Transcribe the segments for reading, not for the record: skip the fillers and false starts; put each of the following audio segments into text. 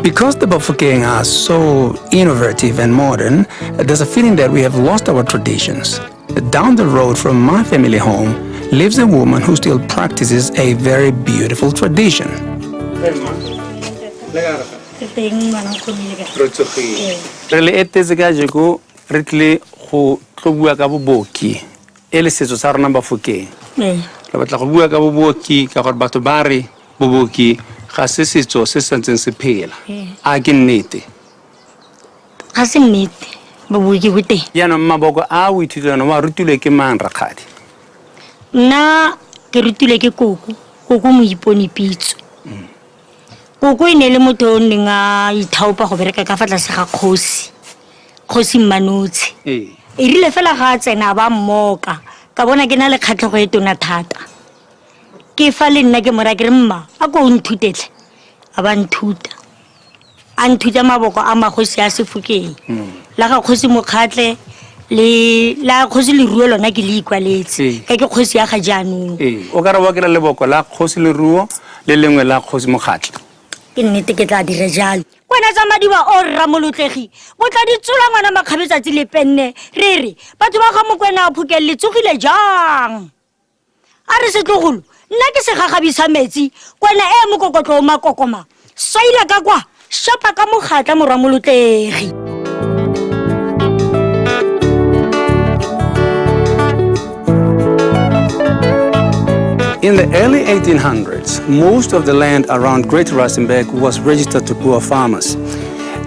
Because the Bafokeng are so innovative and modern, there's a feeling that we have lost our traditions. Down the road from my family home lives a woman who still practices a very beautiful tradition. Ga se setso se santseng se phela a ke nnete ga se nnete boboki bo teng yana maboko a o ithutana wa rutile ke mang rakgadi nna ke rutile ke koko mo iponi pitso koko ine le motho o neng a ithaopa go bereka ka fa tlase ga kgosi mmanotsi e rile fela ga tsena ba mmoka ka bona ke na le kgatlhego e tona thata ke fa le nna ke mora ke re mma a ko nthutetle a ba nthuta a nthuta maboko a magosi a Sefokeng la ga kgosi mokgatle le la kgosi le ruo lona ke le ikwaletse ka ke kgosi ya ga jaanong o ka re wa ke la leboko la kgosi le ruo le lengwe la kgosi mokgatle ke nnete ke tla dire jalo wena tsa madiba o rra molotlegi bo tla di tsola ngwana makgabetsatsi le penne re batho ba ga mokwena a phokelle tsogile jang a re setlogolo nna ke se gagabisa metsi kwena e mokokotlo o makokoma swaila ka kwa shapa ka mogatla morwa molotlegi In the early 1800s, most of the land around Greater Rustenburg was registered to poor farmers.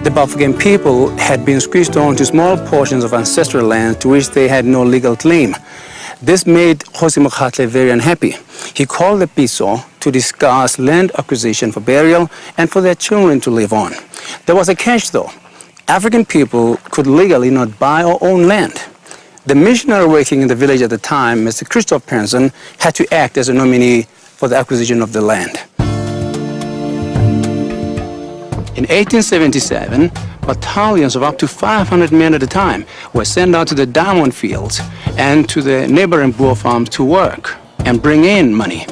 The Bafokeng people had been squeezed onto small portions of ancestral land to which they had no legal claim. This made Kgosi Mokgatle very unhappy. He called the Piso to discuss land acquisition for burial and for their children to live on. There was a catch though. African people could legally not buy or own land. The missionary working in the village at the time, Mr. Christoph Penson, had to act as a nominee for the acquisition of the land. In 1877, battalions of up to 500 men at a time were sent out to the diamond fields and to the neighboring Boer farms to work and bring in money.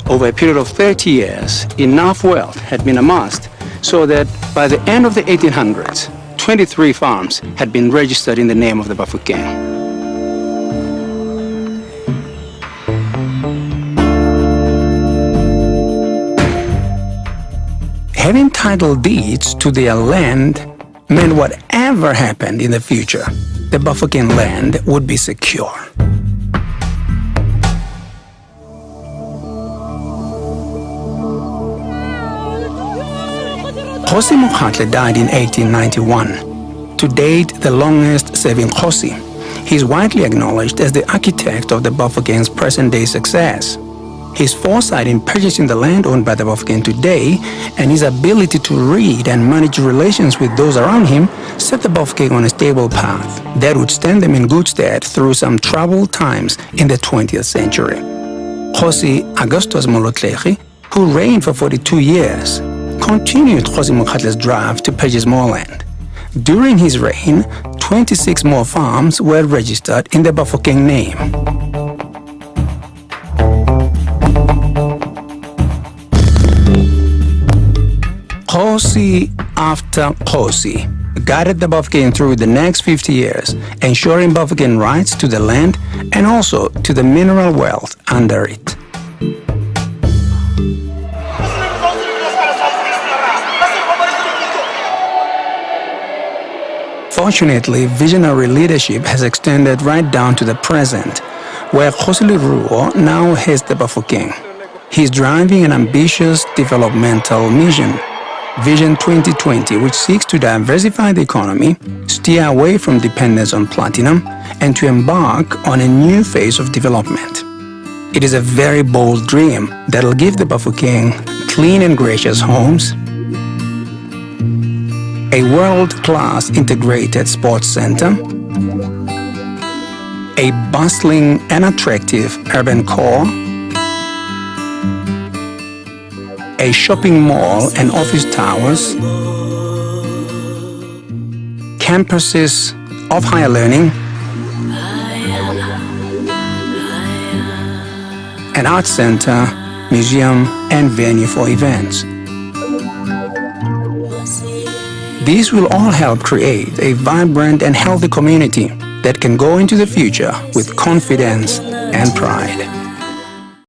Over a period of 30 years, enough wealth had been amassed so that by the end of the 1800s, 23 farms had been registered in the name of the Bafokeng. Having title deeds to their land meant whatever happened in the future, the Bafokeng land would be secure. Kgosi Mokgatle died in 1891. To date, the longest-serving Kgosi. He is widely acknowledged as the architect of the Bafokeng's present-day success. His foresight in purchasing the land owned by the Bafokeng today and his ability to read and manage relations with those around him set the Bafokeng on a stable path that would stand them in good stead through some troubled times in the 20th century. Kgosi Augustus Molotlegi, who reigned for 42 years, continued Kgosi Mokgatle's drive to purchase more land. During his reign, 26 more farms were registered in the Bafokeng name. Kgosi after Kgosi guided the Bafokeng through the next 50 years, ensuring Bafokeng rights to the land and also to the mineral wealth under it. Fortunately, visionary leadership has extended right down to the present, where Kgosi Leruo now heads the Bafokeng. He's driving an ambitious developmental mission, Vision 2020, which seeks to diversify the economy, steer away from dependence on platinum, and to embark on a new phase of development. It is a very bold dream that'll give the Bafokeng clean and gracious homes, a world-class integrated sports center, a bustling and attractive urban core, a shopping mall and office towers, campuses of higher learning, an art center, museum, and venue for events. These will all help create a vibrant and healthy community that can go into the future with confidence and pride.